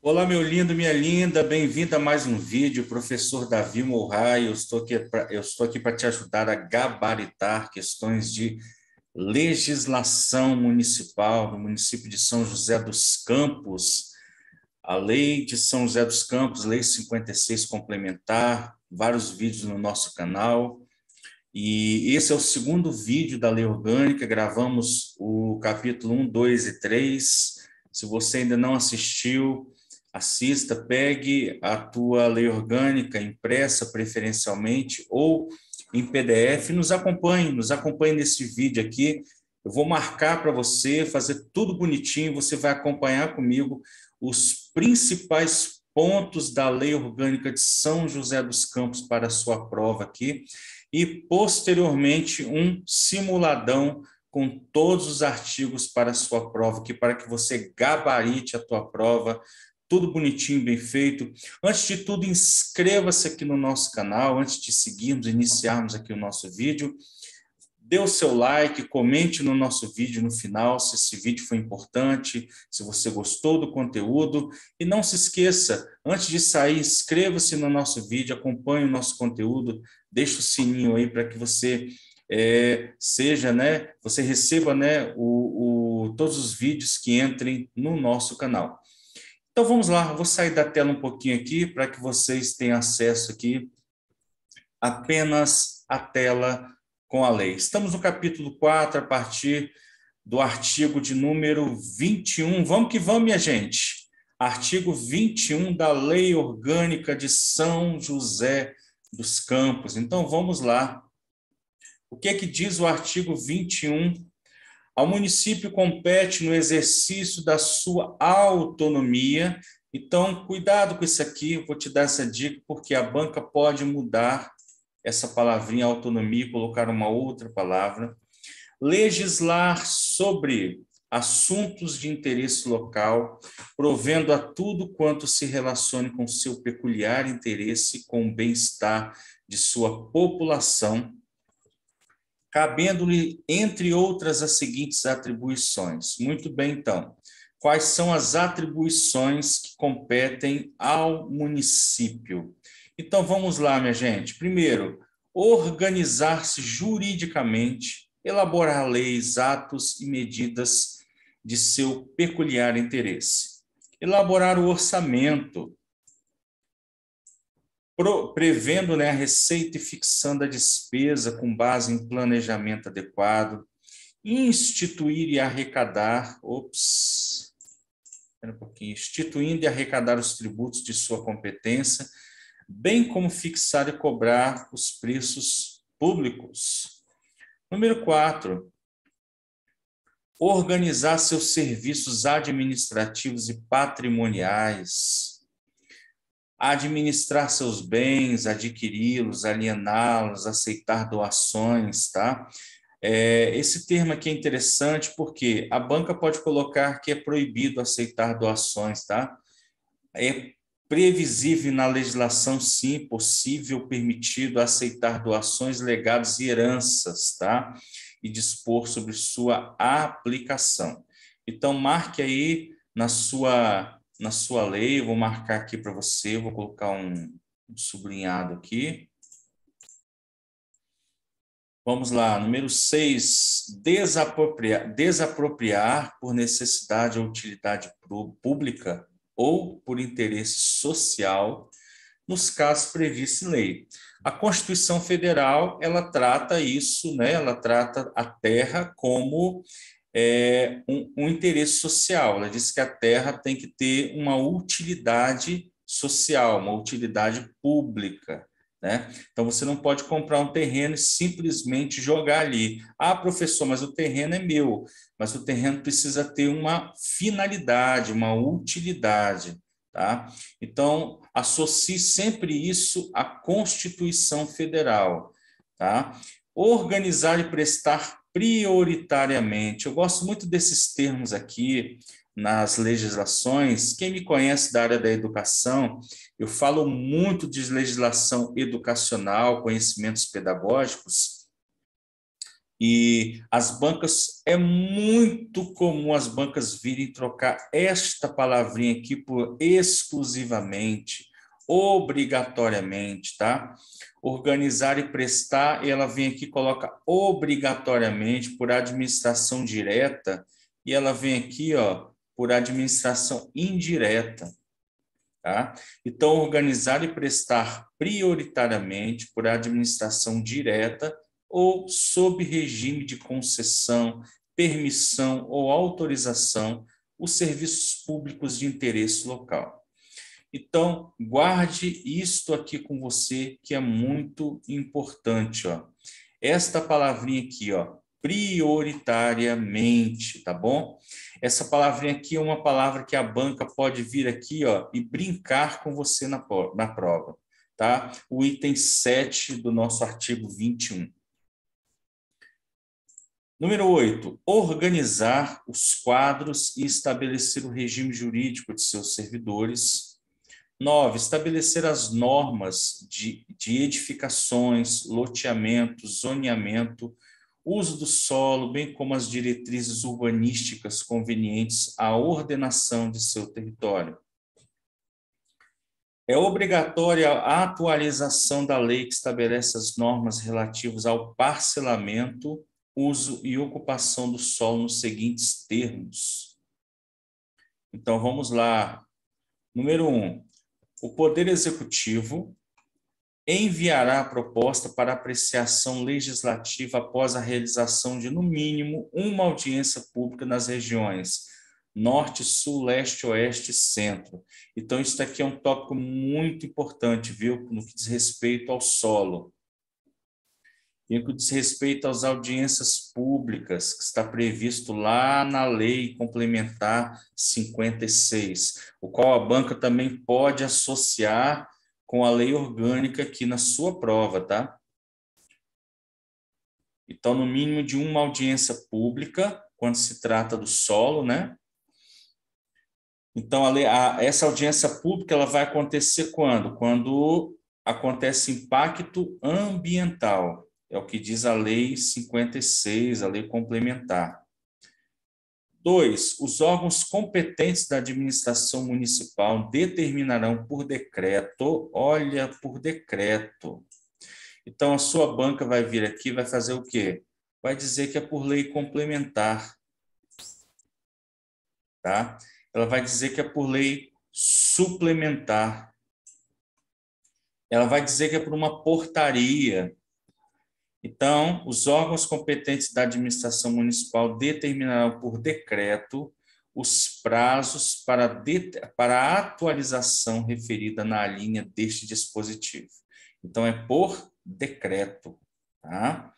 Olá, meu lindo, minha linda, bem-vinda a mais um vídeo, professor Davi Morrai. Eu estou aqui para te ajudar a gabaritar questões de legislação municipal no município de São José dos Campos, a Lei de São José dos Campos, Lei 56 complementar, vários vídeos no nosso canal. E esse é o segundo vídeo da Lei Orgânica, gravamos o capítulo 1, 2 e 3. Se você ainda não assistiu, assista, pegue a tua lei orgânica impressa preferencialmente ou em PDF, nos acompanhe nesse vídeo aqui. Eu vou marcar para você, fazer tudo bonitinho, você vai acompanhar comigo os principais pontos da lei orgânica de São José dos Campos para a sua prova aqui e posteriormente um simuladão com todos os artigos para a sua prova, para que você gabarite a tua prova, tudo bonitinho, bem feito. Antes de tudo, inscreva-se aqui no nosso canal, antes de seguirmos, iniciarmos aqui o nosso vídeo. Dê o seu like, comente no nosso vídeo no final se esse vídeo foi importante, se você gostou do conteúdo. E não se esqueça, antes de sair, inscreva-se no nosso vídeo, acompanhe o nosso conteúdo, deixe o sininho aí para que você você receba, todos os vídeos que entrem no nosso canal. Então vamos lá, eu vou sair da tela um pouquinho aqui para que vocês tenham acesso aqui apenas à tela com a lei. Estamos no capítulo 4, a partir do artigo de número 21. Vamos que vamos, minha gente. Artigo 21 da Lei Orgânica de São José dos Campos. Então vamos lá. O que é que diz o artigo 21? Ao município compete no exercício da sua autonomia. Então, cuidado com isso aqui, eu vou te dar essa dica, porque a banca pode mudar essa palavrinha autonomia e colocar uma outra palavra. Legislar sobre assuntos de interesse local, provendo a tudo quanto se relacione com seu peculiar interesse com o bem-estar de sua população, cabendo-lhe, entre outras, as seguintes atribuições. Muito bem, então. Quais são as atribuições que competem ao município? Então, vamos lá, minha gente. Primeiro, organizar-se juridicamente, elaborar leis, atos e medidas de seu peculiar interesse. Elaborar o orçamento, prevendo, a receita e fixando a despesa com base em planejamento adequado, instituir e arrecadar, instituindo e arrecadar os tributos de sua competência, bem como fixar e cobrar os preços públicos. Número 4, organizar seus serviços administrativos e patrimoniais, administrar seus bens, adquiri-los, aliená-los, aceitar doações, tá? Esse termo aqui é interessante porque a banca pode colocar que é proibido aceitar doações, tá? É previsível na legislação, sim, possível, permitido aceitar doações, legados e heranças, tá? E dispor sobre sua aplicação. Então, marque aí na sua lei, eu vou marcar aqui para você, vou colocar um sublinhado aqui. Vamos lá, número 6, desapropriar por necessidade ou utilidade pública ou por interesse social, nos casos previstos em lei. A Constituição Federal, ela trata isso, ela trata a terra como um interesse social. Ela diz que a terra tem que ter uma utilidade social, uma utilidade pública, né? Então, você não pode comprar um terreno e simplesmente jogar ali. Ah, professor, mas o terreno é meu. Mas o terreno precisa ter uma finalidade, uma utilidade, tá? Então, associe sempre isso à Constituição Federal, tá? Organizar e prestar prioritariamente. Eu gosto muito desses termos aqui nas legislações. Quem me conhece da área da educação, eu falo muito de legislação educacional, conhecimentos pedagógicos, E as bancas, é muito comum as bancas virem trocar esta palavrinha aqui por exclusivamente, obrigatoriamente, tá? Organizar e prestar, e ela vem aqui e coloca obrigatoriamente por administração direta, e ela vem aqui, ó, por administração indireta, tá? Então, organizar e prestar prioritariamente por administração direta ou sob regime de concessão, permissão ou autorização os serviços públicos de interesse local. Então, guarde isto aqui com você, que é muito importante, ó. Esta palavrinha aqui, ó, prioritariamente, tá bom? Essa palavrinha aqui é uma palavra que a banca pode vir aqui, ó, e brincar com você na prova, tá? O item 7 do nosso artigo 21. Número 8, organizar os quadros e estabelecer o regime jurídico de seus servidores. 9, estabelecer as normas de edificações, loteamento, zoneamento, uso do solo, bem como as diretrizes urbanísticas convenientes à ordenação de seu território. É obrigatória a atualização da lei que estabelece as normas relativas ao parcelamento, uso e ocupação do solo nos seguintes termos. Então, vamos lá. Número 1. O Poder Executivo enviará a proposta para apreciação legislativa após a realização de, no mínimo, uma audiência pública nas regiões Norte, Sul, Leste, Oeste e Centro. Então, isso aqui é um tópico muito importante, viu? No que diz respeito ao solo. E no que diz respeito às audiências públicas, que está previsto lá na Lei Complementar 56, o qual a banca também pode associar com a lei orgânica aqui na sua prova, tá? Então, no mínimo de uma audiência pública, quando se trata do solo, né? Então, essa audiência pública ela vai acontecer quando? Quando acontece impacto ambiental. É o que diz a Lei 56, a lei complementar. 2. Os órgãos competentes da administração municipal determinarão por decreto, olha, por decreto. Então, a sua banca vai vir aqui, vai fazer o quê? Vai dizer que é por lei complementar, tá? Ela vai dizer que é por lei suplementar. Ela vai dizer que é por uma portaria. Então, os órgãos competentes da administração municipal determinarão por decreto os prazos para a atualização referida na linha deste dispositivo. Então, é por decreto. Tá?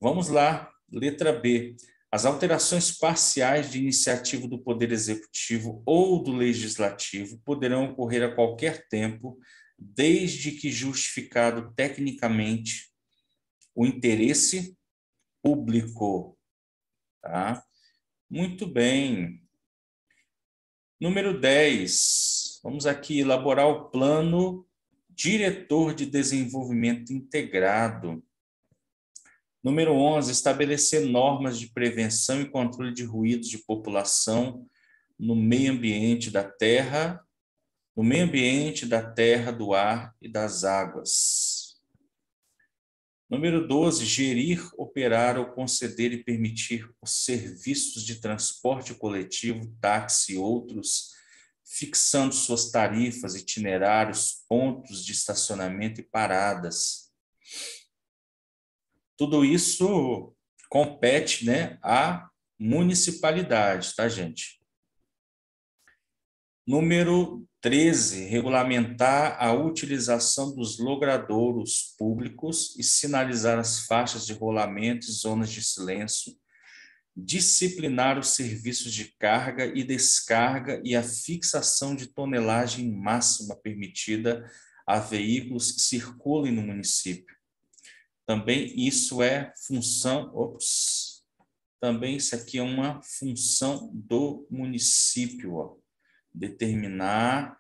Vamos lá, letra B. As alterações parciais de iniciativa do Poder Executivo ou do Legislativo poderão ocorrer a qualquer tempo, desde que justificado tecnicamente o interesse público, tá? Muito bem. Número 10. Vamos aqui elaborar o plano diretor de desenvolvimento integrado. Número 11. Estabelecer normas de prevenção e controle de ruídos de população no meio ambiente da terra, do ar e das águas. Número 12, gerir, operar ou conceder e permitir os serviços de transporte coletivo, táxi e outros, fixando suas tarifas, itinerários, pontos de estacionamento e paradas. Tudo isso compete, né, à municipalidade, tá, gente? Número 13, regulamentar a utilização dos logradouros públicos e sinalizar as faixas de rolamento e zonas de silêncio, disciplinar os serviços de carga e descarga e a fixação de tonelagem máxima permitida a veículos que circulem no município. Também isso é função, também isso aqui é uma função do município, ó. Determinar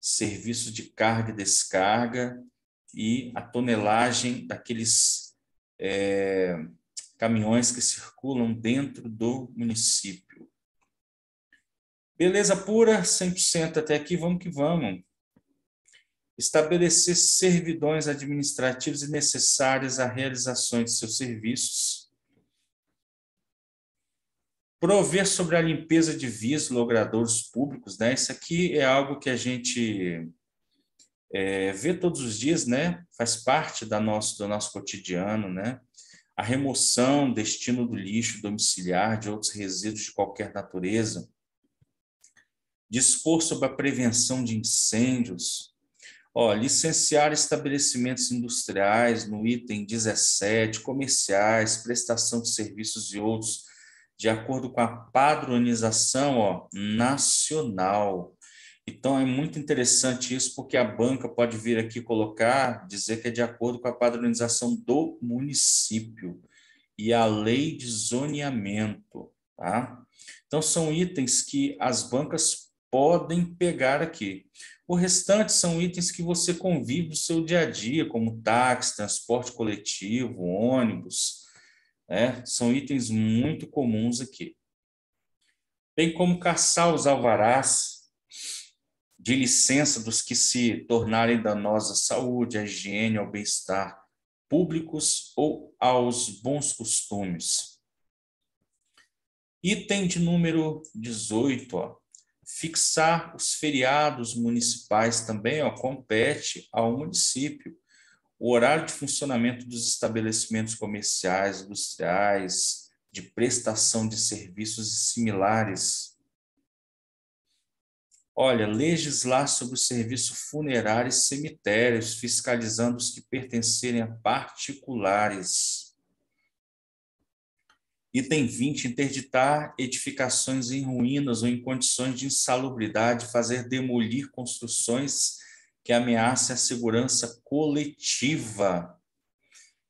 serviço de carga e descarga e a tonelagem caminhões que circulam dentro do município. Beleza pura, 100% até aqui, vamos que vamos. Estabelecer servidões administrativas e necessárias à realização de seus serviços. Prover sobre a limpeza de vias, logradouros públicos, né? Isso aqui é algo que a gente vê todos os dias, né? Faz parte do nosso cotidiano, né? A remoção, destino do lixo domiciliar, de outros resíduos de qualquer natureza. Dispor sobre a prevenção de incêndios. Licenciar estabelecimentos industriais no item 17, comerciais, prestação de serviços e outros, de acordo com a padronização nacional. Então, é muito interessante isso, porque a banca pode vir aqui colocar, dizer que é de acordo com a padronização do município e a lei de zoneamento, tá? Então, são itens que as bancas podem pegar aqui. O restante são itens que você convive no seu dia a dia, como táxi, transporte coletivo, ônibus, né? São itens muito comuns aqui. Bem como caçar os alvarás de licença dos que se tornarem danosos à saúde, à higiene, ao bem-estar públicos ou aos bons costumes. Item de número 18, fixar os feriados municipais também, compete ao município. O horário de funcionamento dos estabelecimentos comerciais, industriais, de prestação de serviços similares. Legislar sobre o serviço funerário e cemitérios, fiscalizando os que pertencerem a particulares. Item 20, interditar edificações em ruínas ou em condições de insalubridade, fazer demolir construções que ameacem a segurança coletiva.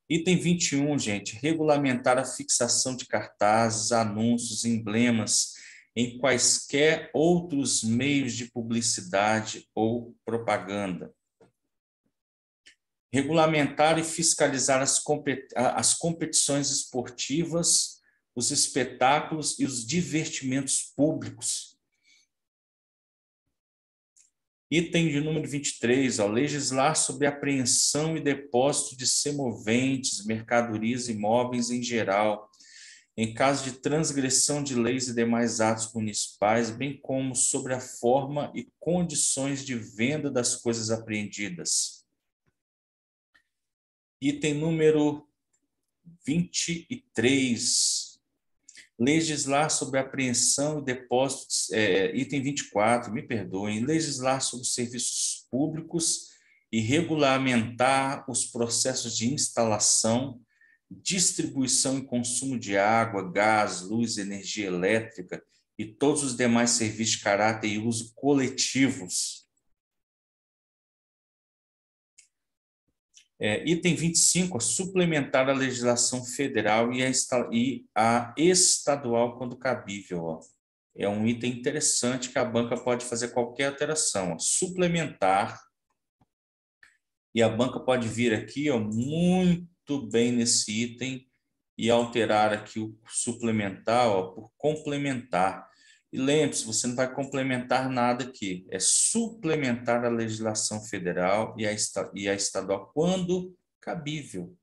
Item 21, gente, regulamentar a fixação de cartazes, anúncios, emblemas em quaisquer outros meios de publicidade ou propaganda. Regulamentar e fiscalizar as competições esportivas, os espetáculos e os divertimentos públicos. Item de número 23, legislar sobre apreensão e depósito de semoventes, mercadorias e imóveis em geral, em caso de transgressão de leis e demais atos municipais, bem como sobre a forma e condições de venda das coisas apreendidas. Item número 23, legislar sobre apreensão e depósito, item 24, me perdoem, legislar sobre serviços públicos e regulamentar os processos de instalação, distribuição e consumo de água, gás, luz, energia elétrica e todos os demais serviços de caráter e uso coletivos. Item 25, suplementar a legislação federal e a estadual quando cabível. É um item interessante que a banca pode fazer qualquer alteração. Suplementar, e a banca pode vir aqui muito bem nesse item e alterar aqui o suplementar por complementar. E lembre-se, você não vai complementar nada aqui, é suplementar a legislação federal e a estadual quando cabível.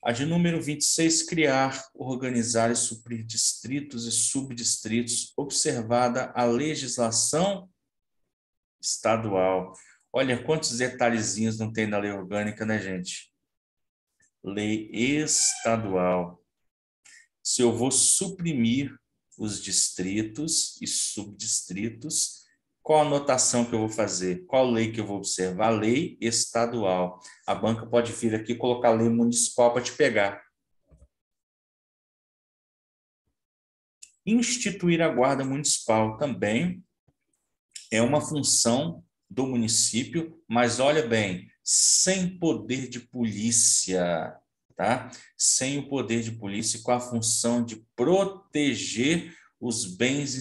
A de número 26, criar, organizar e suprir distritos e subdistritos, observada a legislação estadual. Olha quantos detalhezinhos não tem na lei orgânica, né, gente? Lei estadual. Se eu vou suprimir os distritos e subdistritos, qual a anotação que eu vou fazer? Qual lei que eu vou observar? A lei estadual. A banca pode vir aqui e colocar a lei municipal para te pegar. Instituir a guarda municipal também é uma função do município, mas olha bem, sem poder de polícia, tá? Sem o poder de polícia, com a função de proteger os bens e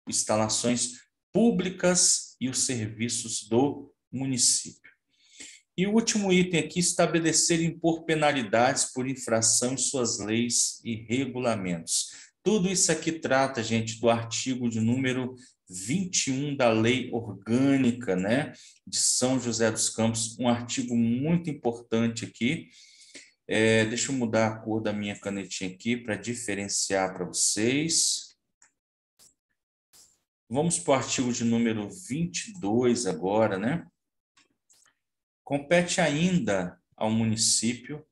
instalações públicas e os serviços do município. E o último item aqui, estabelecer e impor penalidades por infração em suas leis e regulamentos. Tudo isso aqui trata, gente, do artigo de número 21 da Lei Orgânica, né, de São José dos Campos, um artigo muito importante aqui. Deixa eu mudar a cor da minha canetinha aqui para diferenciar para vocês. Vamos para o artigo de número 22 agora, né? Compete ainda ao município,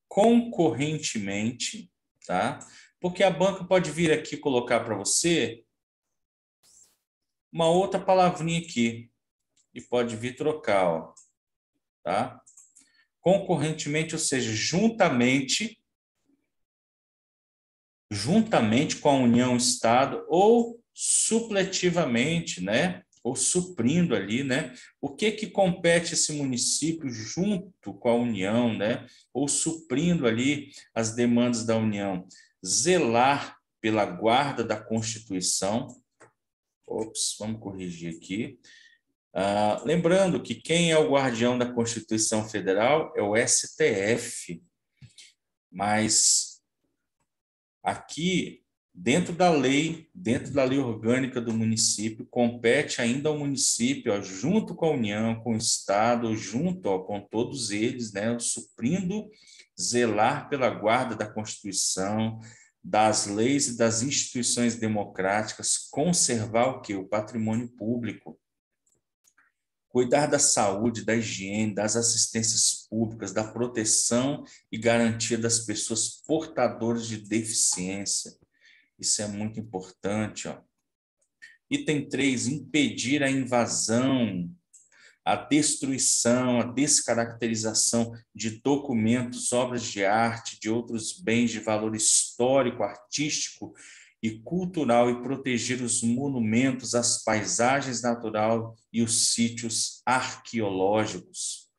concorrentemente, tá? Porque a banca pode vir aqui colocar para você uma outra palavrinha aqui e pode vir trocar, ó, tá? Concorrentemente, ou seja, juntamente com a União, Estado, ou supletivamente, né? Ou suprindo ali, né? O que que compete esse município junto com a União, né? Ou suprindo ali as demandas da União? Zelar pela guarda da Constituição. Ops, vamos corrigir aqui. Lembrando que quem é o guardião da Constituição Federal é o STF, mas aqui, dentro da lei orgânica do município, compete ainda ao município, ó, junto com a União, com o Estado, junto, ó, com todos eles, né, suprindo, zelar pela guarda da Constituição, das leis e das instituições democráticas, conservar o quê? O patrimônio público. Cuidar da saúde, da higiene, das assistências públicas, da proteção e garantia das pessoas portadoras de deficiência. Isso é muito importante, ó. Item 3, impedir a invasão, a destruição, a descaracterização de documentos, obras de arte, de outros bens de valor histórico, artístico e cultural e proteger os monumentos, as paisagens naturais e os sítios arqueológicos.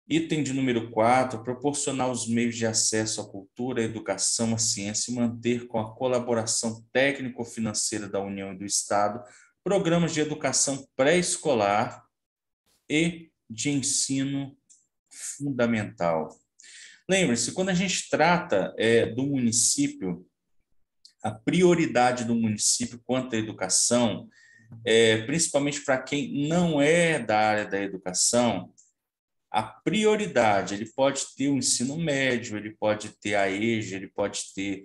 Item de número 4, proporcionar os meios de acesso à cultura, à educação, à ciência e manter, com a colaboração técnico-financeira da União e do Estado, programas de educação pré-escolar e de ensino fundamental. Lembre-se, quando a gente trata do município, a prioridade do município quanto à educação, principalmente para quem não é da área da educação, a prioridade, ele pode ter o ensino médio, ele pode ter a EJA, ele pode ter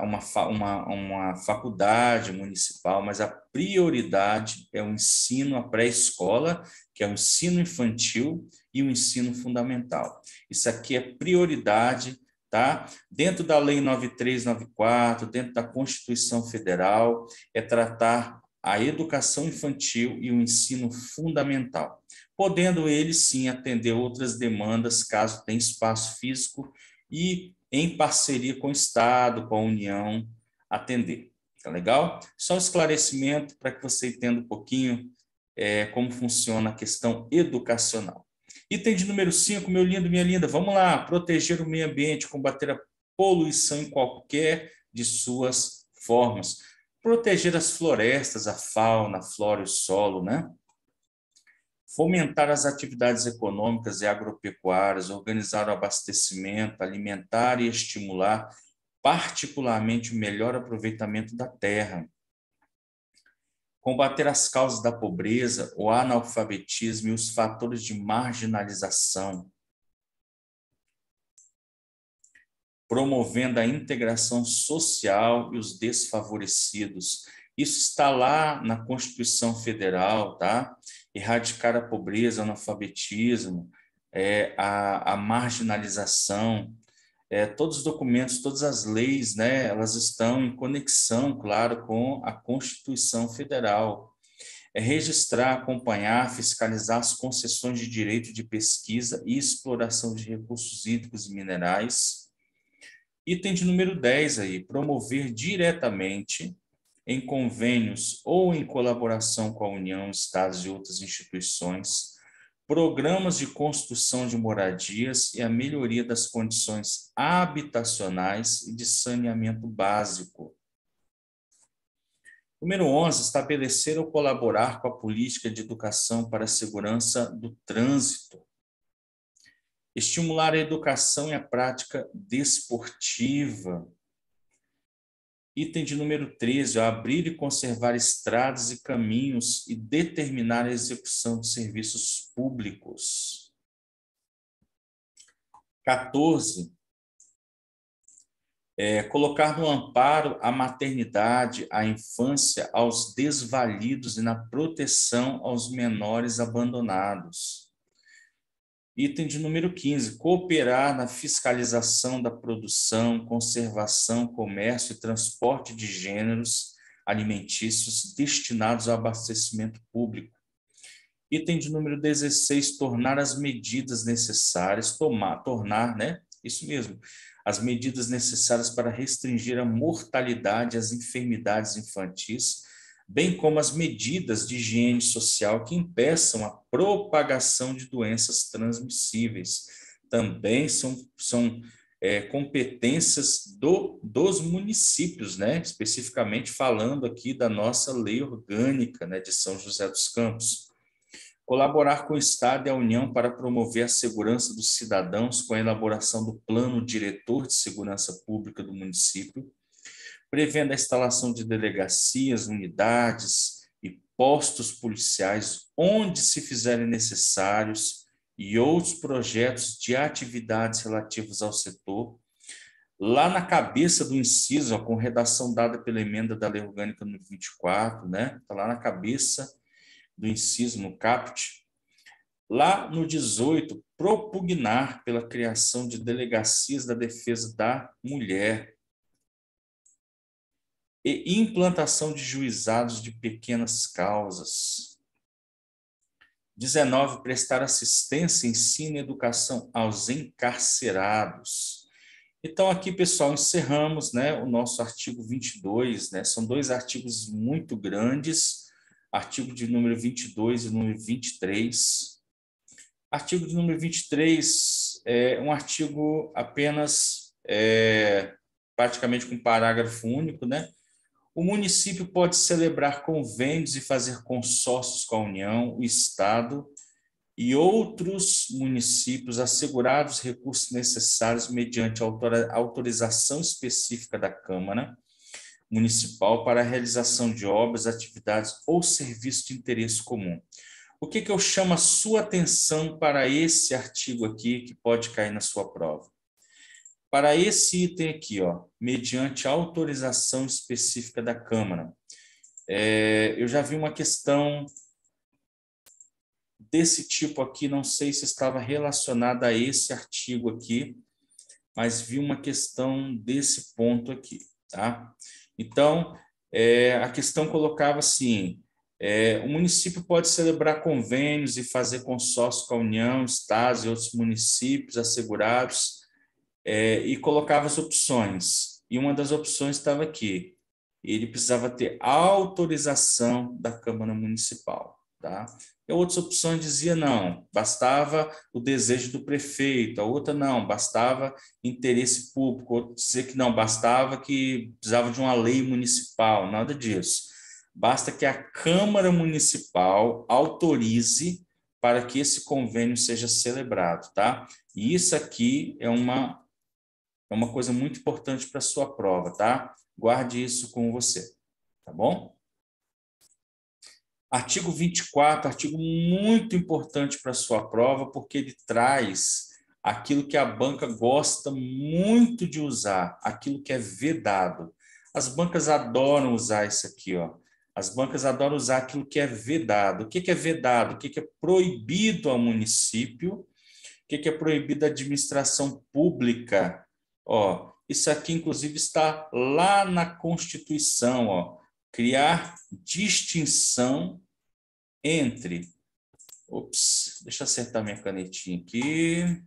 uma faculdade municipal, mas a prioridade é o ensino, a pré-escola, que é o ensino infantil e o ensino fundamental. Isso aqui é prioridade, tá? Dentro da Lei 9394, dentro da Constituição Federal, é tratar a educação infantil e o ensino fundamental, podendo ele sim atender outras demandas, caso tenha espaço físico e em parceria com o Estado, com a União, atender. Tá legal? Só um esclarecimento para que você entenda um pouquinho como funciona a questão educacional. Item de número 5, meu lindo, minha linda, vamos lá, proteger o meio ambiente, combater a poluição em qualquer de suas formas. Proteger as florestas, a fauna, a flora e o solo, né? Fomentar as atividades econômicas e agropecuárias, organizar o abastecimento, alimentar e estimular, particularmente, o melhor aproveitamento da terra. Combater as causas da pobreza, o analfabetismo e os fatores de marginalização. Promovendo a integração social e os desfavorecidos. Isso está lá na Constituição Federal, tá? Erradicar a pobreza, o analfabetismo, a marginalização, todos os documentos, todas as leis, né? Elas estão em conexão, claro, com a Constituição Federal. Registrar, acompanhar, fiscalizar as concessões de direito de pesquisa e exploração de recursos hídricos e minerais. Item de número 10 aí, promover diretamente, em convênios ou em colaboração com a União, Estados e outras instituições, programas de construção de moradias e a melhoria das condições habitacionais e de saneamento básico. Número 11, estabelecer ou colaborar com a política de educação para a segurança do trânsito. Estimular a educação e a prática desportiva. Item de número 13, abrir e conservar estradas e caminhos e determinar a execução de serviços públicos. 14, colocar no amparo a maternidade, a infância, aos desvalidos e na proteção aos menores abandonados. Item de número 15, cooperar na fiscalização da produção, conservação, comércio e transporte de gêneros alimentícios destinados ao abastecimento público. Item de número 16, tornar as medidas necessárias, isso mesmo, as medidas necessárias para restringir a mortalidade e as enfermidades infantis, bem como as medidas de higiene social que impeçam a propagação de doenças transmissíveis. Também são competências dos municípios, né? Especificamente falando aqui da nossa lei orgânica, né, de São José dos Campos. Colaborar com o Estado e a União para promover a segurança dos cidadãos com a elaboração do plano diretor de segurança pública do município, prevendo a instalação de delegacias, unidades e postos policiais onde se fizerem necessários e outros projetos de atividades relativas ao setor. Lá na cabeça do inciso, com redação dada pela emenda da Lei Orgânica número 24, né? Está lá na cabeça do inciso, no caput. Lá no 18, propugnar pela criação de delegacias da defesa da mulher e implantação de juizados de pequenas causas. 19, prestar assistência, ensino e educação aos encarcerados. Então, aqui, pessoal, encerramos, né, o nosso artigo 22, né, são dois artigos muito grandes, artigo de número 22 e número 23. Artigo de número 23 é um artigo apenas, praticamente com parágrafo único, né? O município pode celebrar convênios e fazer consórcios com a União, o Estado e outros municípios assegurar os recursos necessários mediante autorização específica da Câmara Municipal para a realização de obras, atividades ou serviços de interesse comum. O que eu chamo a sua atenção para esse artigo aqui que pode cair na sua prova? Para esse item aqui, ó, mediante autorização específica da Câmara. Eu já vi uma questão desse tipo aqui, não sei se estava relacionada a esse artigo aqui, mas vi uma questão desse ponto aqui, tá? Então, a questão colocava assim, o município pode celebrar convênios e fazer consórcio com a União, estados e outros municípios assegurados, e colocava as opções. E uma das opções estava aqui. Ele precisava ter autorização da Câmara Municipal, tá? E outras opções dizia não, bastava o desejo do prefeito. A outra não, bastava interesse público. Outra dizia que não, bastava que precisava de uma lei municipal. Nada disso. Basta que a Câmara Municipal autorize para que esse convênio seja celebrado, tá? E isso aqui é uma coisa muito importante para a sua prova, tá? Guarde isso com você, tá bom? Artigo 24, artigo muito importante para a sua prova, porque ele traz aquilo que a banca gosta muito de usar, aquilo que é vedado. As bancas adoram usar isso aqui, ó. As bancas adoram usar aquilo que é vedado. O que é vedado? O que é proibido ao município? O que é proibido à administração pública? Ó, isso aqui, inclusive, está lá na Constituição, ó. Criar distinção entre... Ops, deixa eu acertar minha canetinha aqui.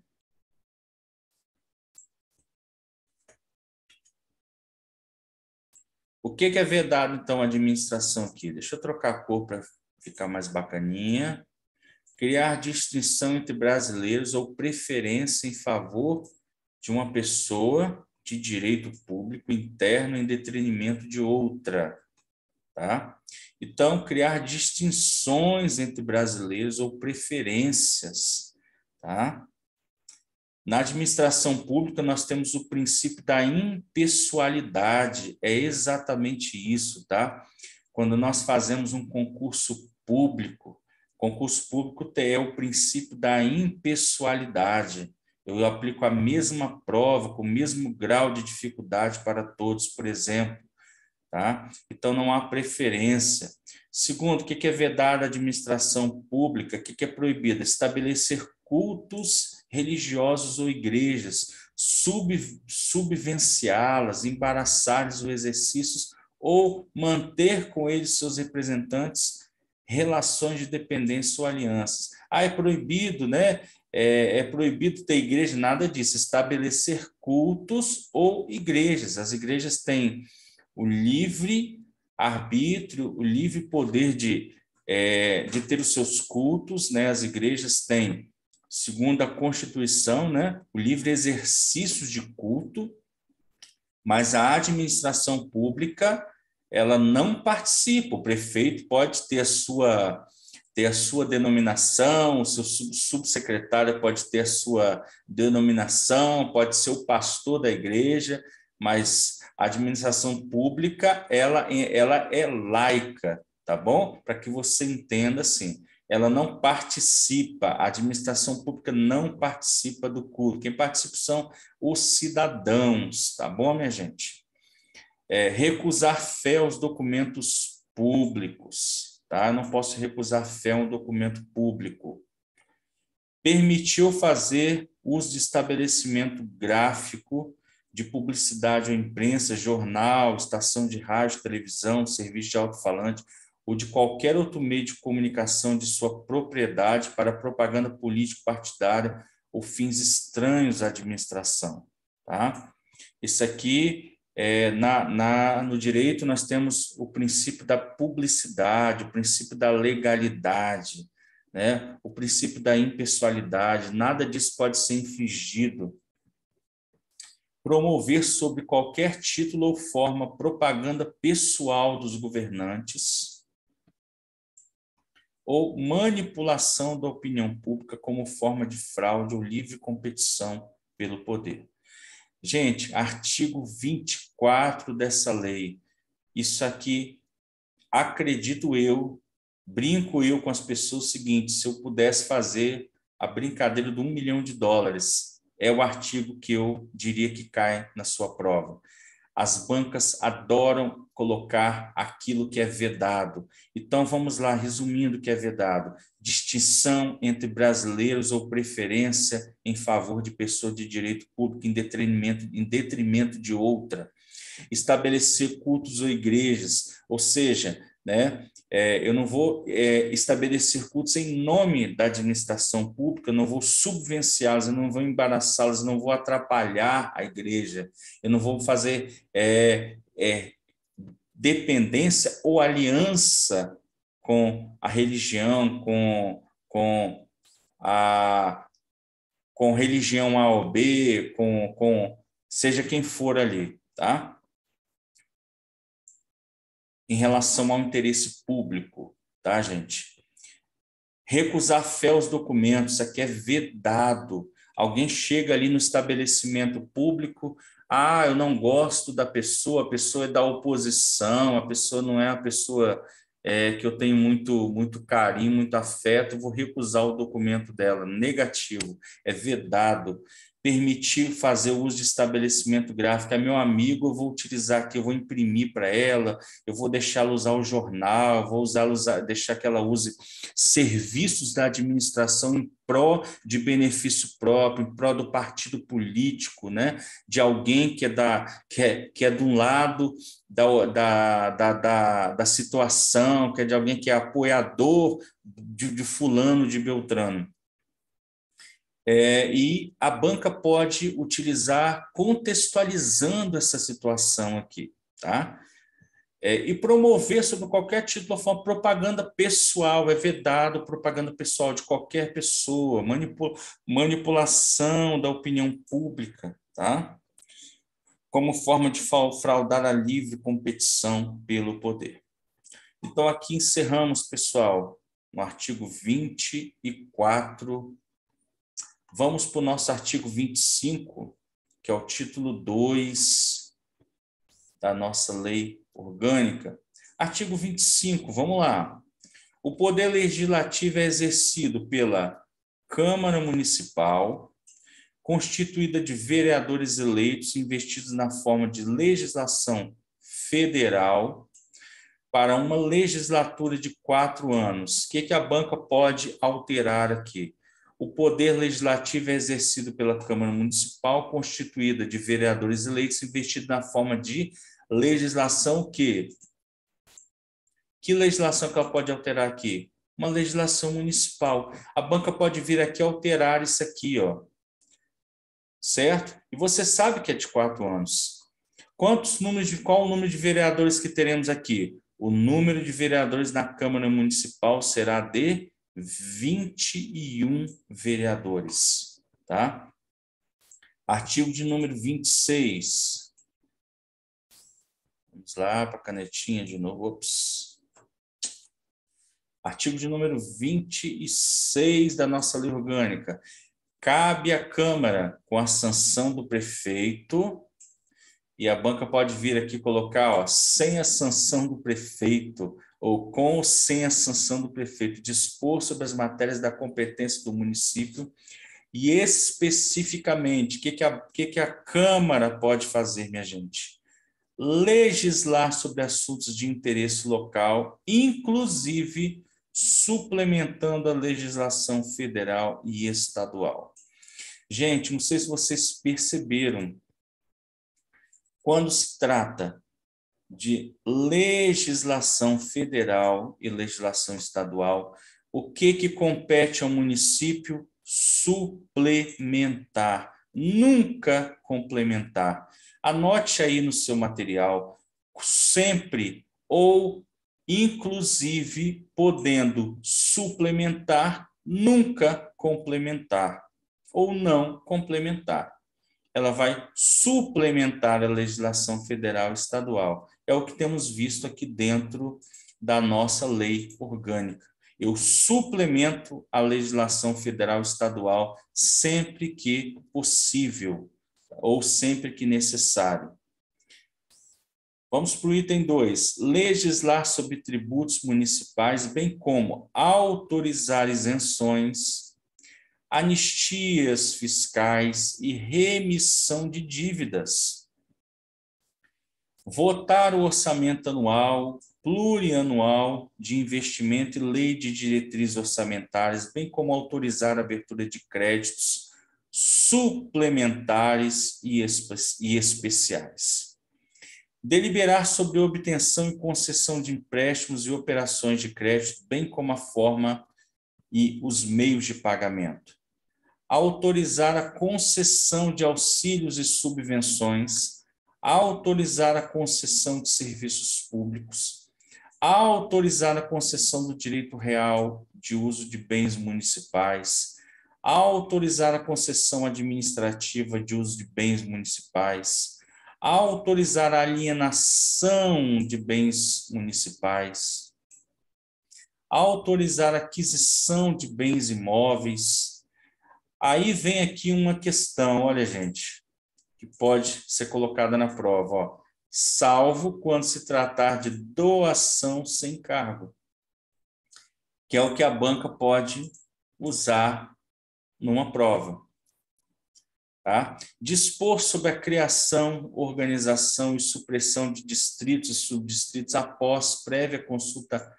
O que é vedado, então, a administração aqui? Deixa eu trocar a cor para ficar mais bacaninha. Criar distinção entre brasileiros ou preferência em favor de uma pessoa de direito público interno em detrimento de outra, tá? Então, criar distinções entre brasileiros ou preferências, tá? Na administração pública, nós temos o princípio da impessoalidade, é exatamente isso, tá? Quando nós fazemos um concurso público é o princípio da impessoalidade. Eu aplico a mesma prova, com o mesmo grau de dificuldade para todos, por exemplo, tá? Então, não há preferência. Segundo, o que é vedado à administração pública? O que é proibido? Estabelecer cultos religiosos ou igrejas, subvenciá-las, embaraçar-lhes os exercícios ou manter com eles seus representantes relações de dependência ou alianças. É proibido, né? É proibido ter igreja, nada disso. Estabelecer cultos ou igrejas. As igrejas têm o livre arbítrio, o livre poder de ter os seus cultos, né? As igrejas têm, segundo a Constituição, né, o livre exercício de culto, mas a administração pública, ela não participa. O prefeito pode ter a sua denominação, o seu subsecretário pode ter a sua denominação, pode ser o pastor da igreja, mas a administração pública, ela é laica, tá bom? Para que você entenda assim, ela não participa, a administração pública não participa do culto. Quem participa são os cidadãos, tá bom, minha gente? Recusar fé aos documentos públicos, tá? Eu não posso recusar fé a um documento público. Permitiu fazer uso de estabelecimento gráfico de publicidade ou imprensa, jornal, estação de rádio, televisão, serviço de alto-falante ou de qualquer outro meio de comunicação de sua propriedade para propaganda político-partidária ou fins estranhos à administração, tá? Isso aqui, no direito, nós temos o princípio da publicidade, o princípio da legalidade, né? O princípio da impessoalidade, nada disso pode ser infringido. Promover sob qualquer título ou forma propaganda pessoal dos governantes ou manipulação da opinião pública como forma de fraude ou livre competição pelo poder. Gente, artigo 24 dessa lei. Isso aqui, acredito eu, brinco eu com as pessoas o seguinte: se eu pudesse fazer a brincadeira de $1 milhão, é o artigo que eu diria que cai na sua prova. As bancas adoram colocar aquilo que é vedado. Então, vamos lá, resumindo o que é vedado. Distinção entre brasileiros ou preferência em favor de pessoa de direito público em detrimento de outra. Estabelecer cultos ou igrejas, ou seja, né, eu não vou estabelecer cultos em nome da administração pública, eu não vou subvenciá-las, eu não vou embaraçá-las, eu não vou atrapalhar a igreja, eu não vou fazer dependência ou aliança com a religião, com religião A ou B, com seja quem for ali, tá? Em relação ao interesse público, tá, gente? Recusar fé aos documentos, isso aqui é vedado. Alguém chega ali no estabelecimento público, eu não gosto da pessoa, a pessoa é da oposição, a pessoa não é a pessoa que eu tenho muito carinho, muito afeto, vou recusar o documento dela. Negativo, é vedado. Permitir fazer o uso de estabelecimento gráfico. É meu amigo, eu vou utilizar aqui, eu vou imprimir para ela, eu vou deixá-la usar o jornal, vou deixar que ela use serviços da administração em pró de benefício próprio, em pró do partido político, né? De alguém que é de um lado da situação, que é de alguém que é apoiador de fulano, de Beltrano. E a banca pode utilizar contextualizando essa situação aqui, tá? E promover sobre qualquer título ou forma propaganda pessoal, é vedado propaganda pessoal de qualquer pessoa, manipulação da opinião pública, tá? Como forma de fraudar a livre competição pelo poder. Então, aqui encerramos, pessoal, no artigo 24 Vamos para o nosso artigo 25, que é o título 2 da nossa lei orgânica. Artigo 25, vamos lá. O poder legislativo é exercido pela Câmara Municipal, constituída de vereadores eleitos investidos na forma de legislação federal para uma legislatura de 4 anos. O que a banca pode alterar aqui? O poder legislativo é exercido pela Câmara Municipal, constituída de vereadores eleitos investidos na forma de legislação que? Que legislação que ela pode alterar aqui? Uma legislação municipal. A banca pode vir aqui alterar isso aqui, ó. Certo? E você sabe que é de 4 anos. Qual o número de vereadores que teremos aqui? O número de vereadores na Câmara Municipal será de 21 vereadores, tá? Artigo de número 26. Vamos lá para a canetinha de novo. Ops. Artigo de número 26 da nossa lei orgânica. Cabe à Câmara, com a sanção do prefeito, e a banca pode vir aqui colocar, ó, sem a sanção do prefeito, ou com ou sem a sanção do prefeito, dispor sobre as matérias da competência do município e especificamente, o que a Câmara pode fazer, minha gente? Legislar sobre assuntos de interesse local, inclusive suplementando a legislação federal e estadual. Gente, não sei se vocês perceberam, quando se trata de legislação federal e legislação estadual, o que compete ao município? Suplementar, nunca complementar. Anote aí no seu material, sempre ou inclusive podendo suplementar, nunca complementar ou não complementar. Ela vai suplementar a legislação federal e estadual. É o que temos visto aqui dentro da nossa lei orgânica. Eu suplemento a legislação federal e estadual sempre que possível ou sempre que necessário. Vamos para o item 2. Legislar sobre tributos municipais, bem como autorizar isenções, anistias fiscais e remissão de dívidas. Votar o orçamento anual, plurianual de investimento e lei de diretrizes orçamentárias, bem como autorizar a abertura de créditos suplementares e especiais. Deliberar sobre a obtenção e concessão de empréstimos e operações de crédito, bem como a forma e os meios de pagamento. Autorizar a concessão de auxílios e subvenções, autorizar a concessão de serviços públicos, autorizar a concessão do direito real de uso de bens municipais, autorizar a concessão administrativa de uso de bens municipais, autorizar a alienação de bens municipais, autorizar a aquisição de bens imóveis. Aí vem aqui uma questão, olha, gente, que pode ser colocada na prova, ó. Salvo quando se tratar de doação sem cargo, que é o que a banca pode usar numa prova. Tá? Dispor sobre a criação, organização e supressão de distritos e subdistritos após prévia consulta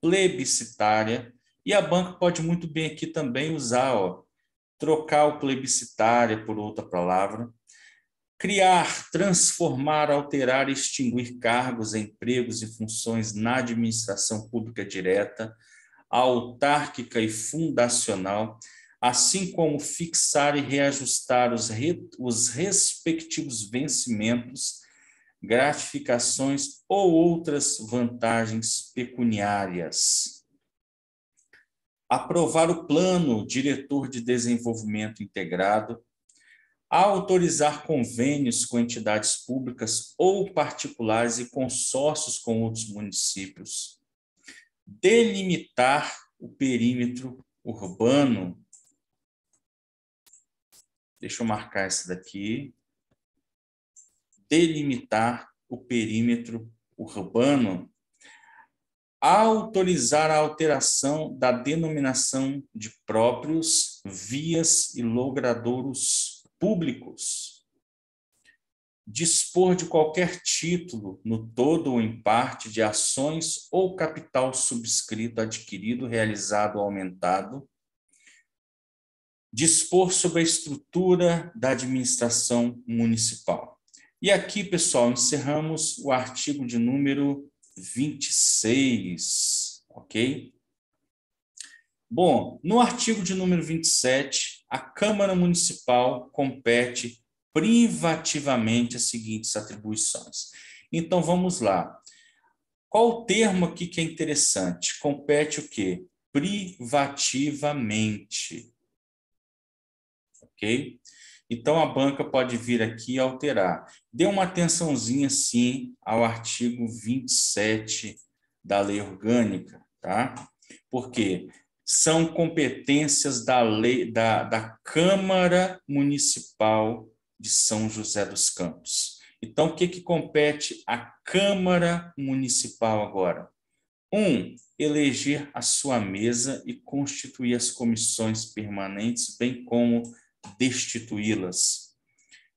plebiscitária. E a banca pode muito bem aqui também usar, ó, trocar o plebiscitária por outra palavra. Criar, transformar, alterar e extinguir cargos, empregos e funções na administração pública direta, autárquica e fundacional, assim como fixar e reajustar os respectivos vencimentos, gratificações ou outras vantagens pecuniárias. Aprovar o plano diretor de desenvolvimento integrado, autorizar convênios com entidades públicas ou particulares e consórcios com outros municípios, delimitar o perímetro urbano, Deixa eu marcar essa daqui. Delimitar o perímetro urbano. Autorizar a alteração da denominação de próprios, vias e logradouros públicos. Dispor de qualquer título, no todo ou em parte, de ações ou capital subscrito, adquirido, realizado ou aumentado. Dispor sobre a estrutura da administração municipal. E aqui, pessoal, encerramos o artigo de número 26, ok? Bom, no artigo de número 27, a Câmara Municipal compete privativamente as seguintes atribuições. Então, vamos lá. Qual o termo aqui que é interessante? Compete o quê? Privativamente. Ok? Então, a banca pode vir aqui e alterar. Dê uma atençãozinha, sim, ao artigo 27 da Lei Orgânica, tá? Porque são competências da lei da Câmara Municipal de São José dos Campos. Então, o que compete à Câmara Municipal agora? 1. Eleger a sua mesa e constituir as comissões permanentes, bem como destituí-las.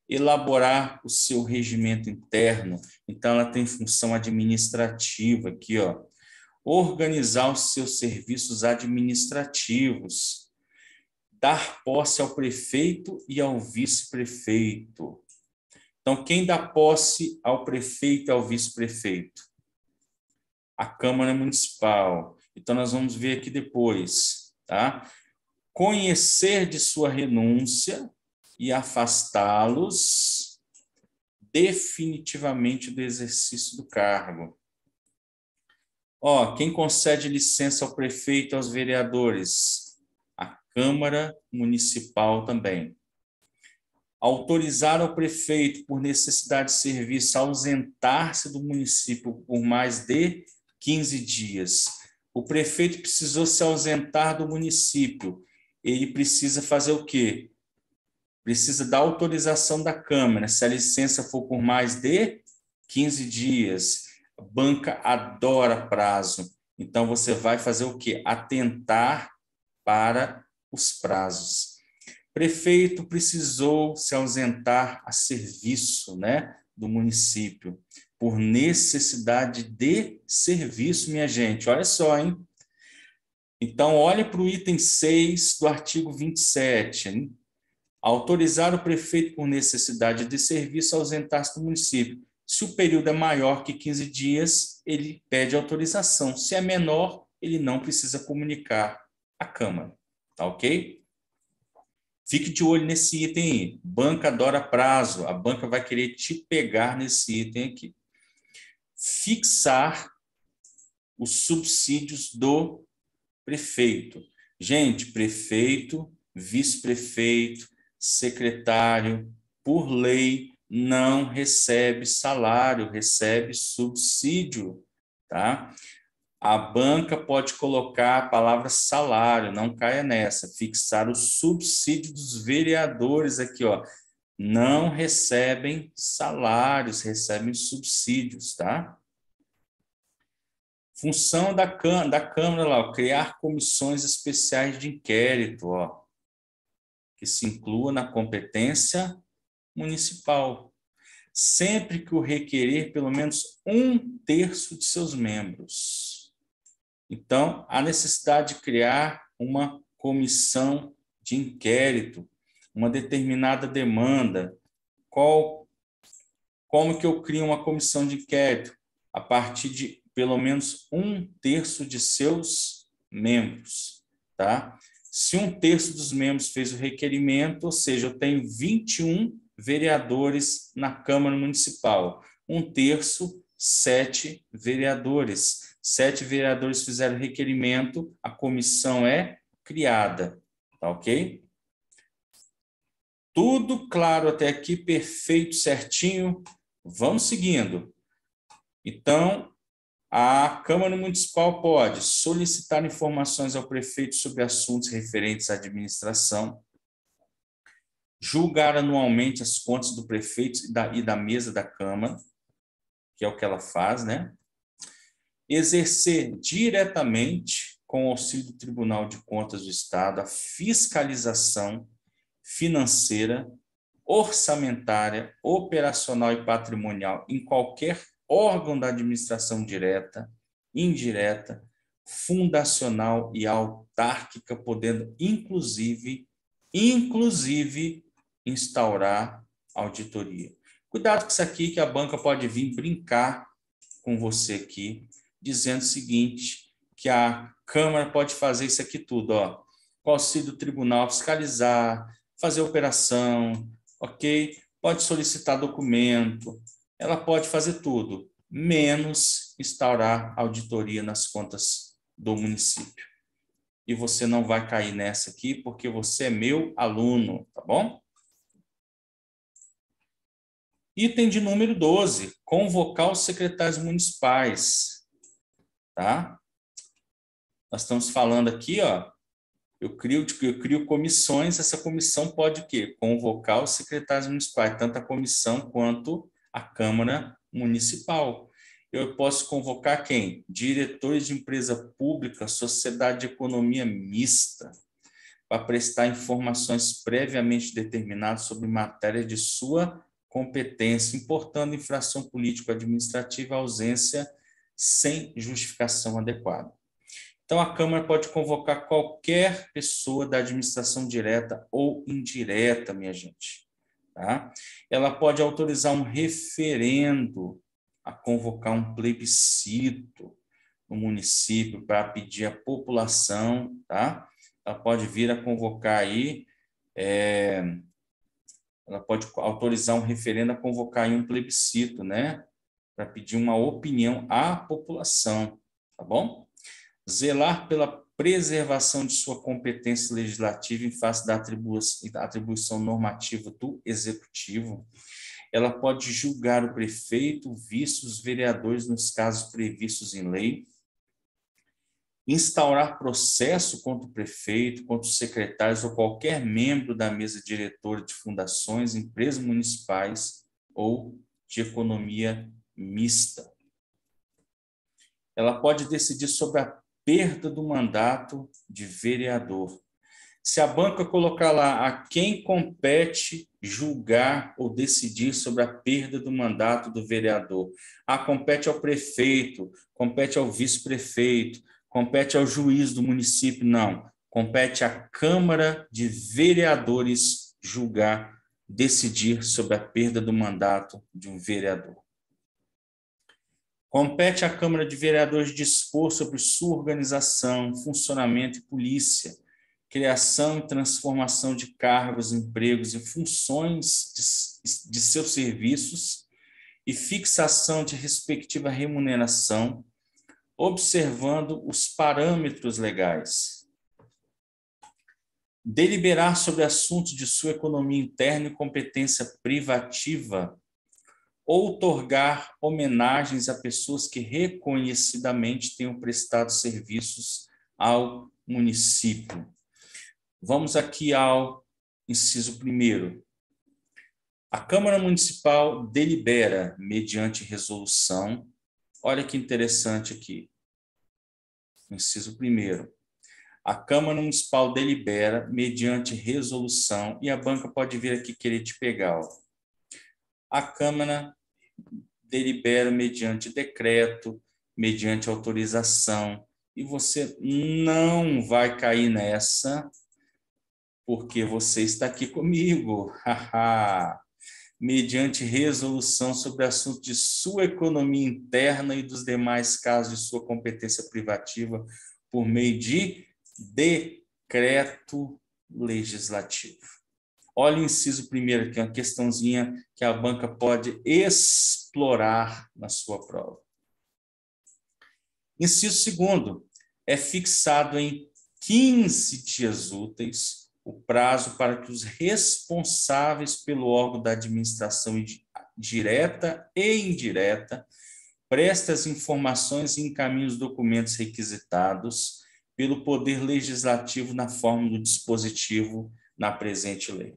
Elaborar o seu regimento interno, então ela tem função administrativa aqui, ó. Organizar os seus serviços administrativos, dar posse ao prefeito e ao vice-prefeito. Então, quem dá posse ao prefeito e ao vice-prefeito? A Câmara Municipal. Então, nós vamos ver aqui depois, tá? Conhecer de sua renúncia e afastá-los definitivamente do exercício do cargo. Ó, quem concede licença ao prefeito e aos vereadores? A Câmara Municipal também. Autorizar ao prefeito, por necessidade de serviço, a ausentar-se do município por mais de 15 dias. O prefeito precisou se ausentar do município. Ele precisa fazer o quê? Precisa da autorização da Câmara. Se a licença for por mais de 15 dias, a banca adora prazo. Então, você vai fazer o quê? Atentar para os prazos. Prefeito precisou se ausentar a serviço, né, do município, por necessidade de serviço, minha gente. Olha só, hein? Então, olhe para o item 6 do artigo 27, hein? Autorizar o prefeito por necessidade de serviço a ausentar-se do município. Se o período é maior que 15 dias, ele pede autorização. Se é menor, ele não precisa comunicar à Câmara. Tá ok? Fique de olho nesse item aí. Banca adora prazo. A banca vai querer te pegar nesse item aqui. Fixar os subsídios do prefeito. Gente, prefeito, vice-prefeito, secretário, por lei, não recebe salário, recebe subsídio, tá? A banca pode colocar a palavra salário, não caia nessa. Fixar o subsídio dos vereadores aqui, ó. Não recebem salários, recebem subsídios, tá? Função da Câmara lá, ó, criar comissões especiais de inquérito, ó, que se inclua na competência municipal, sempre que o requerer pelo menos 1/3 de seus membros. Então, há necessidade de criar uma comissão de inquérito, uma determinada demanda. Como que eu crio uma comissão de inquérito? A partir de pelo menos 1/3 de seus membros, tá? Se 1/3 dos membros fez o requerimento, ou seja, eu tenho 21 vereadores na Câmara Municipal. 1/3, 7 vereadores. 7 vereadores fizeram requerimento, a comissão é criada, tá ok? Tudo claro até aqui, perfeito, certinho. Vamos seguindo. Então, a Câmara Municipal pode solicitar informações ao prefeito sobre assuntos referentes à administração, julgar anualmente as contas do prefeito e da mesa da Câmara, que é o que ela faz, né? Exercer diretamente, com o auxílio do Tribunal de Contas do Estado, a fiscalização financeira, orçamentária, operacional e patrimonial em qualquer órgão da administração direta, indireta, fundacional e autárquica, podendo inclusive instaurar auditoria. Cuidado com isso aqui, que a banca pode vir brincar com você aqui, dizendo o seguinte, que a Câmara pode fazer isso aqui tudo, ó, com auxílio do tribunal, fiscalizar, fazer operação, ok? Pode solicitar documento, ela pode fazer tudo, menos instaurar auditoria nas contas do município. E você não vai cair nessa aqui, porque você é meu aluno, tá bom? Item de número 12, convocar os secretários municipais, tá? Nós estamos falando aqui, ó, eu crio comissões, essa comissão pode o quê? Convocar os secretários municipais, tanto a comissão quanto a Câmara Municipal. Eu posso convocar quem? Diretores de empresa pública, sociedade de economia mista, para prestar informações previamente determinadas sobre matéria de sua competência, importando infração político-administrativa, ausência sem justificação adequada. Então, a Câmara pode convocar qualquer pessoa da administração direta ou indireta, minha gente. Tá? Ela pode autorizar um referendo a convocar um plebiscito no município para pedir à população, tá? Ela pode vir a convocar aí, ela pode autorizar um referendo a convocar aí um plebiscito, né? Para pedir uma opinião à população, tá bom? Zelar pela preservação de sua competência legislativa em face da atribuição normativa do Executivo. Ela pode julgar o prefeito, vice os vereadores nos casos previstos em lei, instaurar processo contra o prefeito, contra os secretários ou qualquer membro da mesa diretora de fundações, empresas municipais ou de economia mista. Ela pode decidir sobre a perda do mandato de vereador. Se a banca colocar lá a quem compete julgar ou decidir sobre a perda do mandato do vereador, compete ao prefeito, compete ao vice-prefeito, compete ao juiz do município, não. Compete à Câmara de Vereadores julgar, decidir sobre a perda do mandato de um vereador. Compete à Câmara de Vereadores dispor sobre sua organização, funcionamento e polícia, criação e transformação de cargos, empregos e funções de seus serviços e fixação de respectiva remuneração, observando os parâmetros legais. Deliberar sobre assuntos de sua economia interna e competência privativa, outorgar homenagens a pessoas que reconhecidamente tenham prestado serviços ao município. Vamos aqui ao inciso 1º. A Câmara Municipal delibera mediante resolução. Olha que interessante aqui. Inciso 1º. A Câmara Municipal delibera mediante resolução, e a banca pode vir aqui querer te pegar, ó. A Câmara delibera mediante decreto, mediante autorização, e você não vai cair nessa, porque você está aqui comigo. Mediante resolução sobre assunto de sua economia interna e dos demais casos de sua competência privativa, por meio de decreto legislativo. Olha o inciso 1º aqui, uma questãozinha que a banca pode explorar na sua prova. Inciso 2º, é fixado em 15 dias úteis o prazo para que os responsáveis pelo órgão da administração direta e indireta prestem as informações e encaminhem os documentos requisitados pelo Poder Legislativo na forma do dispositivo na presente lei.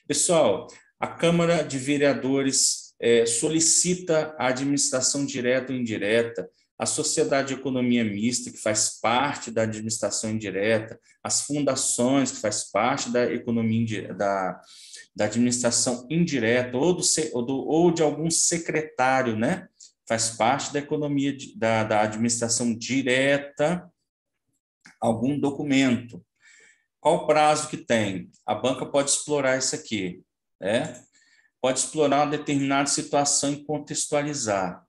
Pessoal, a Câmara de Vereadores solicita a administração direta ou indireta, a Sociedade de Economia Mista, que faz parte da administração indireta, as fundações, que faz parte da economia da administração indireta, ou de algum secretário, né? Faz parte da economia da administração direta, algum documento. Qual o prazo que tem? A banca pode explorar isso aqui, né? Pode explorar uma determinada situação e contextualizar.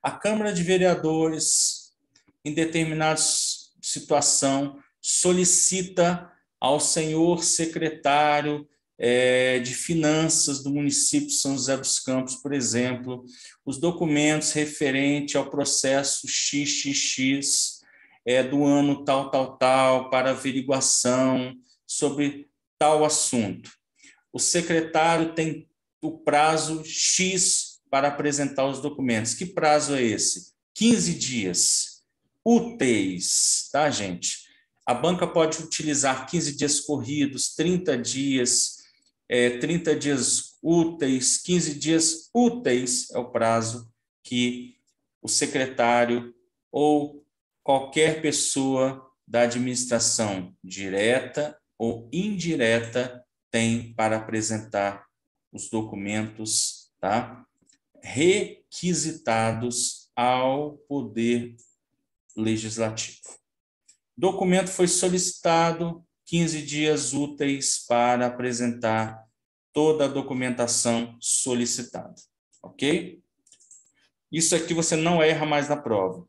A Câmara de Vereadores, em determinada situação, solicita ao senhor secretário de Finanças do município de São José dos Campos, por exemplo, os documentos referentes ao processo XXX do ano tal, para averiguação sobre tal assunto. O secretário tem o prazo X para apresentar os documentos. Que prazo é esse? 15 dias úteis, tá, gente? A banca pode utilizar 15 dias corridos, 30 dias, 30 dias úteis, 15 dias úteis é o prazo que o secretário ou qualquer pessoa da administração direta ou indireta tem para apresentar os documentos, tá? Requisitados ao Poder Legislativo. Documento foi solicitado, 15 dias úteis para apresentar toda a documentação solicitada, ok? Isso aqui você não erra mais na prova.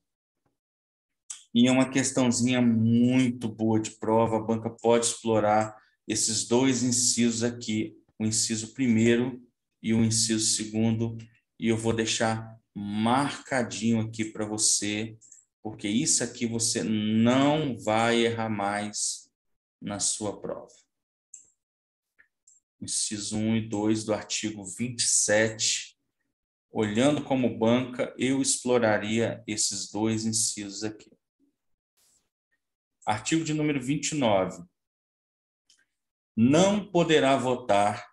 E é uma questãozinha muito boa de prova, a banca pode explorar esses dois incisos aqui, o inciso primeiro e o inciso segundo, e eu vou deixar marcadinho aqui para você, porque isso aqui você não vai errar mais na sua prova. Inciso 1 e 2 do artigo 27, olhando como banca, eu exploraria esses dois incisos aqui. Artigo de número 29. Não poderá votar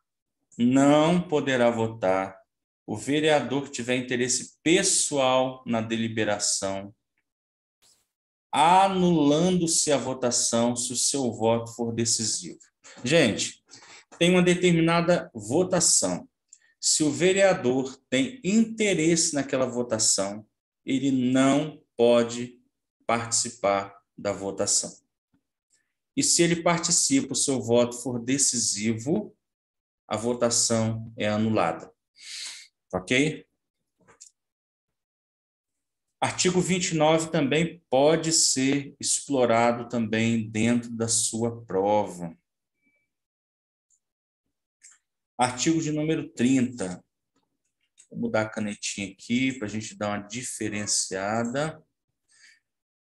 o vereador que tiver interesse pessoal na deliberação, anulando-se a votação se o seu voto for decisivo. Gente, tem uma determinada votação. Se o vereador tem interesse naquela votação, ele não pode participar da votação. E se ele participa, o seu voto for decisivo, a votação é anulada. Ok? Artigo 29 também pode ser explorado também dentro da sua prova. Artigo de número 30. Vou mudar a canetinha aqui para a gente dar uma diferenciada.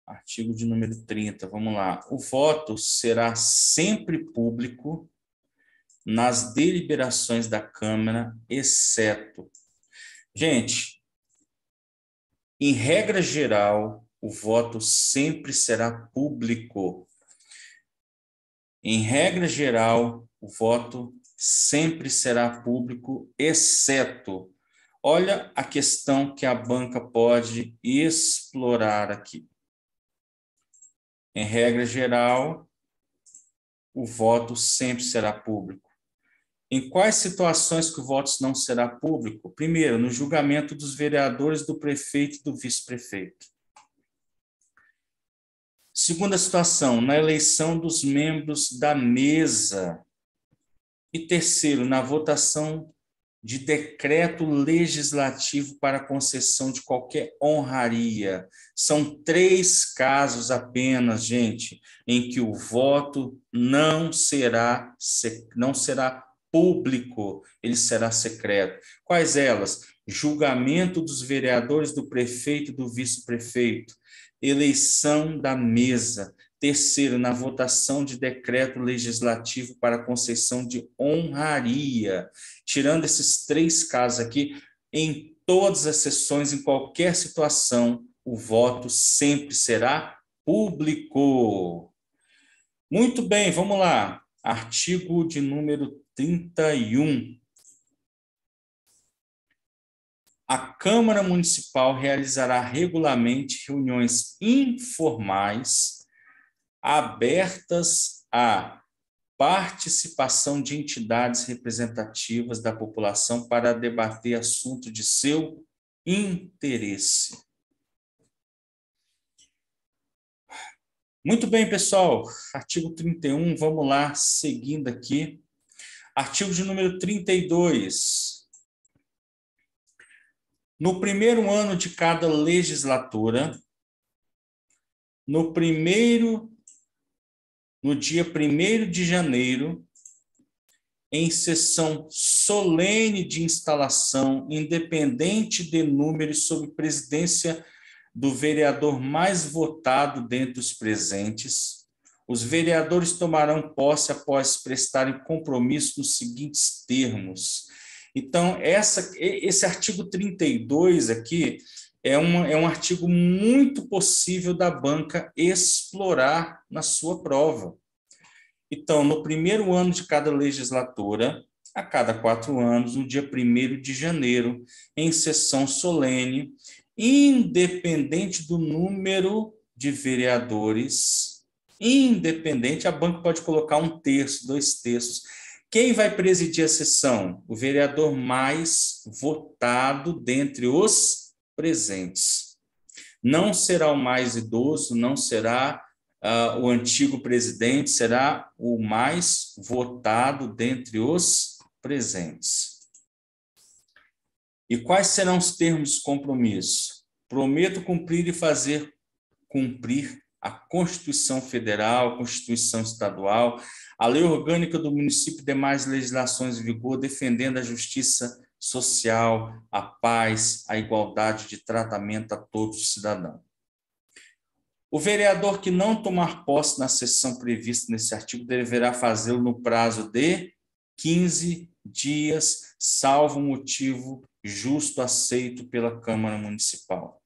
Artigo de número 30, vamos lá. O voto será sempre público nas deliberações da Câmara, exceto... Gente, em regra geral, o voto sempre será público. Em regra geral, o voto sempre será público, exceto... Olha a questão que a banca pode explorar aqui. Em regra geral, o voto sempre será público. Em quais situações que o voto não será público? Primeiro, no julgamento dos vereadores, do prefeito e do vice-prefeito. Segunda situação, na eleição dos membros da mesa. E terceiro, na votação de decreto legislativo para concessão de qualquer honraria. São 3 casos apenas, gente, em que o voto não será público, ele será secreto. Quais elas? Julgamento dos vereadores, do prefeito e do vice-prefeito. Eleição da mesa. Terceiro, na votação de decreto legislativo para concessão de honraria. Tirando esses 3 casos aqui, em todas as sessões, em qualquer situação, o voto sempre será público. Muito bem, vamos lá. Artigo de número 31. A Câmara Municipal realizará regularmente reuniões informais abertas à participação de entidades representativas da população para debater assunto de seu interesse. Muito bem, pessoal. Artigo 31, vamos lá, seguindo aqui. Artigo de número 32. No primeiro ano de cada legislatura, no dia 1º de janeiro, em sessão solene de instalação, independente de número e sob presidência do vereador mais votado dentre os presentes, os vereadores tomarão posse após prestarem compromisso nos seguintes termos. Então, esse artigo 32 aqui é um artigo muito possível da banca explorar na sua prova. Então, no primeiro ano de cada legislatura, a cada 4 anos, no dia 1º de janeiro, em sessão solene, independente do número de vereadores, independente, a banca pode colocar 1/3, 2/3. Quem vai presidir a sessão? O vereador mais votado dentre os presentes. Não será o mais idoso, não será o antigo presidente, será o mais votado dentre os presentes. E quais serão os termos de compromisso? Prometo cumprir e fazer cumprir a Constituição Federal, a Constituição Estadual, a Lei Orgânica do município e demais legislações em vigor, defendendo a justiça social, a paz, a igualdade de tratamento a todos os cidadãos. O vereador que não tomar posse na sessão prevista nesse artigo deverá fazê-lo no prazo de 15 dias, salvo motivo justo aceito pela Câmara Municipal.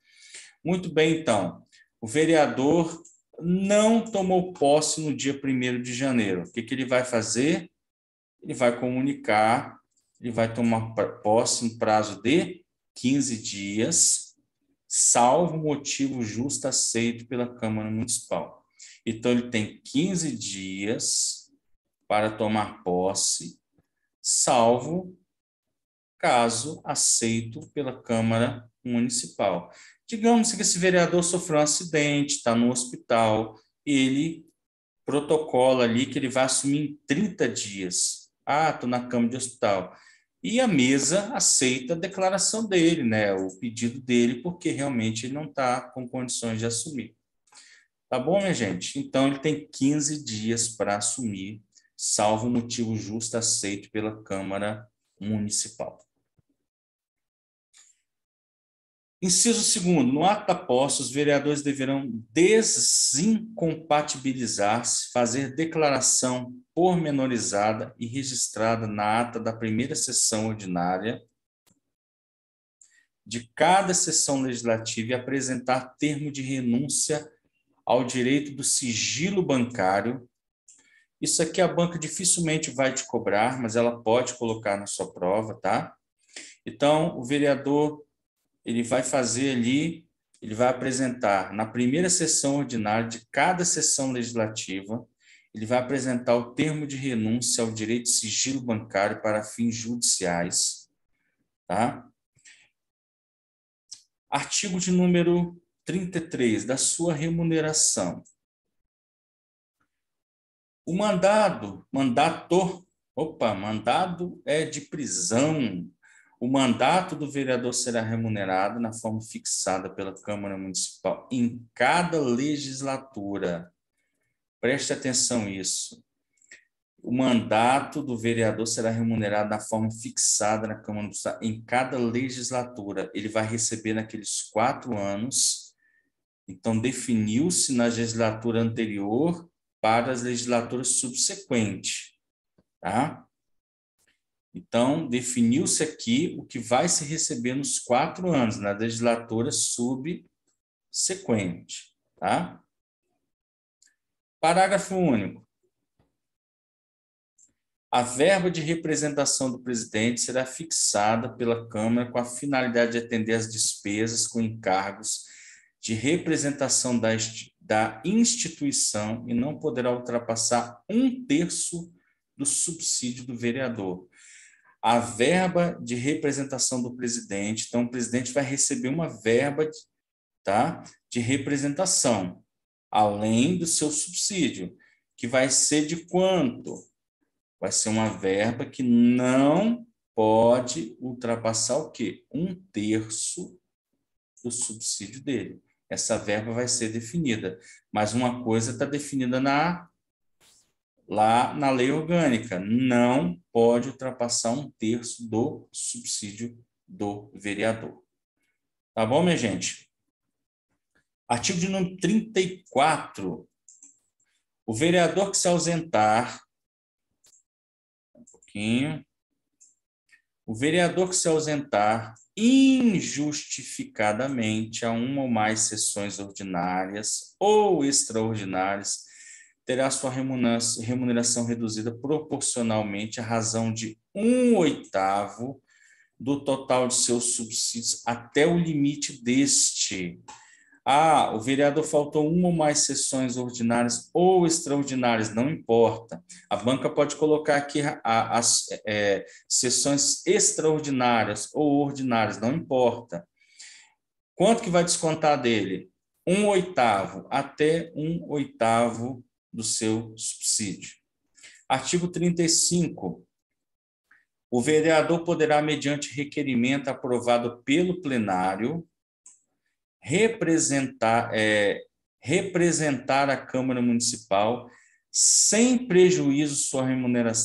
Muito bem, então. O vereador não tomou posse no dia 1º de janeiro. O que ele vai fazer? Ele vai comunicar, ele vai tomar posse no prazo de 15 dias, salvo motivo justo aceito pela Câmara Municipal. Então, ele tem 15 dias para tomar posse, salvo caso aceito pela Câmara Municipal. Digamos que esse vereador sofreu um acidente, está no hospital, ele protocola ali que ele vai assumir em 30 dias. Ah, estou na cama de hospital. E a mesa aceita a declaração dele, né, o pedido dele, porque realmente ele não está com condições de assumir. Tá bom, minha gente? Então, ele tem 15 dias para assumir, salvo motivo justo aceito pela Câmara Municipal. Inciso 2º, no ato da posse, os vereadores deverão desincompatibilizar-se, fazer declaração pormenorizada e registrada na ata da primeira sessão ordinária de cada sessão legislativa e apresentar termo de renúncia ao direito do sigilo bancário. Isso aqui a banca dificilmente vai te cobrar, mas ela pode colocar na sua prova, tá? Então, o vereador ele vai fazer ali, ele vai apresentar na primeira sessão ordinária de cada sessão legislativa, ele vai apresentar o termo de renúncia ao direito de sigilo bancário para fins judiciais, tá? Artigo de número 33, da sua remuneração. O mandado é de prisão. O mandato do vereador será remunerado na forma fixada pela Câmara Municipal em cada legislatura. Preste atenção nisso. O mandato do vereador será remunerado na forma fixada na Câmara Municipal em cada legislatura. Ele vai receber naqueles 4 anos. Então, definiu-se na legislatura anterior para as legislaturas subsequentes, tá? Então, definiu-se aqui o que vai se receber nos 4 anos, na legislatura subsequente, tá? Parágrafo único. A verba de representação do presidente será fixada pela Câmara com a finalidade de atender às despesas com encargos de representação da instituição e não poderá ultrapassar 1/3 do subsídio do vereador. A verba de representação do presidente, então o presidente vai receber uma verba, tá, de representação, além do seu subsídio, que vai ser de quanto? Vai ser uma verba que não pode ultrapassar o quê? 1/3 do subsídio dele. Essa verba vai ser definida, mas uma coisa está definida lá na lei orgânica, não pode ultrapassar 1/3 do subsídio do vereador. Tá bom, minha gente? Artigo de número 34. O vereador que se ausentar... O vereador que se ausentar injustificadamente a uma ou mais sessões ordinárias ou extraordinárias terá sua remuneração reduzida proporcionalmente à razão de 1/8 do total de seus subsídios até o limite deste. O vereador faltou uma ou mais sessões ordinárias ou extraordinárias, não importa. A banca pode colocar aqui as sessões extraordinárias ou ordinárias, não importa. Quanto que vai descontar dele? 1/8 até 1/8 do seu subsídio. Artigo 35. O vereador poderá, mediante requerimento aprovado pelo plenário, representar a Câmara Municipal sem prejuízo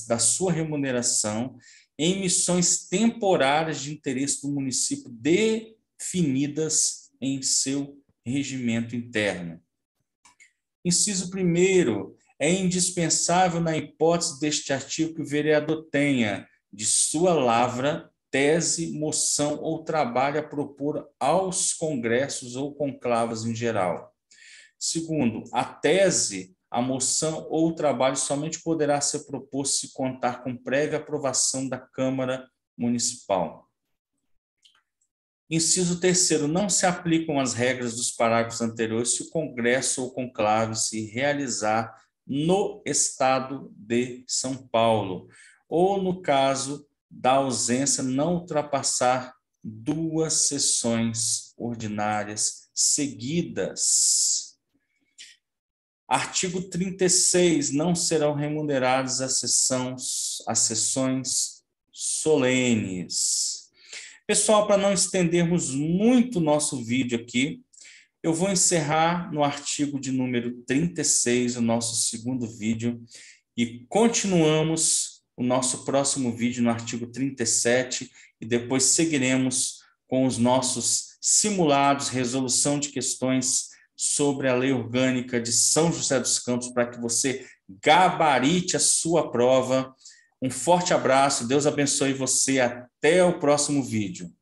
da sua remuneração em missões temporárias de interesse do município definidas em seu regimento interno. Inciso 1º, é indispensável na hipótese deste artigo que o vereador tenha de sua lavra tese, moção ou trabalho a propor aos congressos ou conclavos em geral. Segundo, a tese, a moção ou o trabalho somente poderá ser proposto se contar com prévia aprovação da Câmara Municipal. Inciso 3º, não se aplicam as regras dos parágrafos anteriores se o congresso ou conclave se realizar no Estado de São Paulo, ou no caso da ausência não ultrapassar 2 sessões ordinárias seguidas. Artigo 36. Não serão remuneradas as sessões solenes. Pessoal, para não estendermos muito o nosso vídeo aqui, eu vou encerrar no artigo de número 36, o nosso segundo vídeo, e continuamos o nosso próximo vídeo no artigo 37 e depois seguiremos com os nossos simulados, resolução de questões sobre a Lei Orgânica de São José dos Campos, para que você gabarite a sua prova. Um forte abraço, Deus abençoe você, até o próximo vídeo.